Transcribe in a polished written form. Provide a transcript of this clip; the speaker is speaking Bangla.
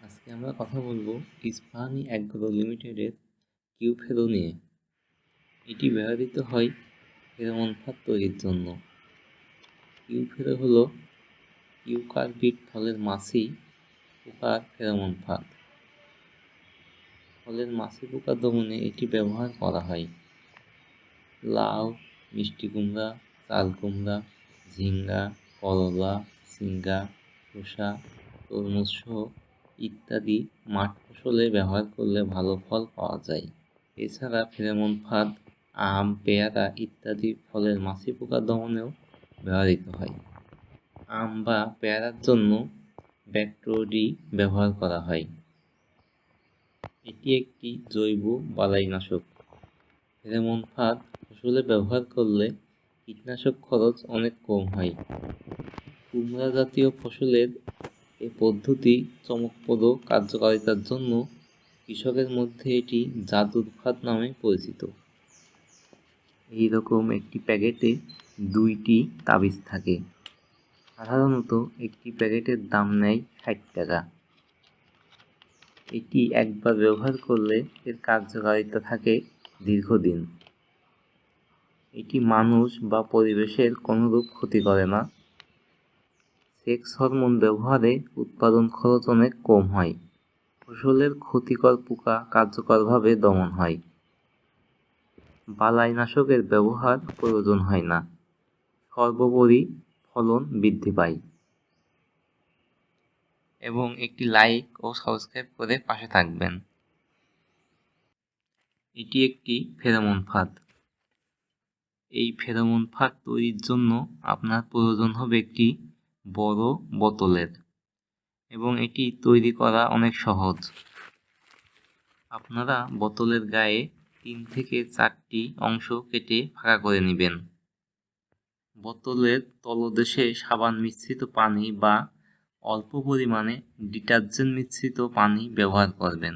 আজকে আমরা কথা বলবো ইস্পাহানি অ্যাগ্রো লিমিটেডের কিউফেরো নিয়ে। এটি ব্যবহৃত হয় ফেরোমন ফাঁদ তৈরির জন্য। কিউফেরো হলো ইউকারপিড ফলের মাছি পোকার ফেরোমন ফাঁদ। ফলের মাছি পোকা দমনে এটি ব্যবহার করা হয়। লাউ, মিষ্টি কুমড়া, চাল কুমড়া, ঝিঙ্গা, করলা, ঝিঙ্গা, শসা, তরমুজ সহ ইত্যাদি মাঠ ফসলে ব্যবহার করলে ভালো ফল পাওয়া যায়। এছাড়া ফেরোমন ফাঁদ আম, পেয়ারা ইত্যাদি ফলের মাছি পোকা দমনেও ব্যবহৃত হয়। আম বা পেয়ারার জন্য ব্যাকটেরিয়া ব্যবহার করা হয়। এটি একটি জৈব বালাইনাশক। ফেরোমন ফাঁদ ফসলে ব্যবহার করলে কীটনাশক খরচ অনেক কম হয়। কুমড়া জাতীয় ফসলের এ পদ্ধতি চমকপ্রদ কার্যকারিতার জন্য কৃষকের মধ্যে এটি জাদুর ফাঁদ নামে পরিচিত। এই রকম একটি প্যাকেটে 2টি তাবিজ থাকে। সাধারণত একটি প্যাকেটের দাম নেয় 60 টাকা। এটি একবার ব্যবহার করলে এর কার্যকারিতা থাকে দীর্ঘদিন। এটি মানুষ বা পরিবেশের কোনোরূপ ক্ষতি করে না। সেক্স হরমোন ব্যবহারে উৎপাদন খরচ অনেক কম হয়। ফসলের ক্ষতিকর পোকা কার্যকরভাবে দমন হয়। বালাইনাশকের ব্যবহার প্রয়োজন হয় না। সর্বোপরি ফলন বৃদ্ধি পায়। এবং একটি লাইক ও সাবস্ক্রাইব করে পাশে থাকবেন। এটি একটি ফেরোমন ফাঁদ। এই ফেরোমন ফাঁদ তৈরির জন্য আপনার প্রয়োজন হবে একটি বড় বোতলের, এবং এটি তৈরি করা অনেক সহজ। আপনারা বোতলের গায়ে 3 থেকে 4টি অংশ কেটে ফাঁকা করে নেবেন। বোতলের তলদেশে সাবান মিশ্রিত পানি বা অল্প পরিমাণে ডিটারজেন্ট মিশ্রিত পানি ব্যবহার করবেন।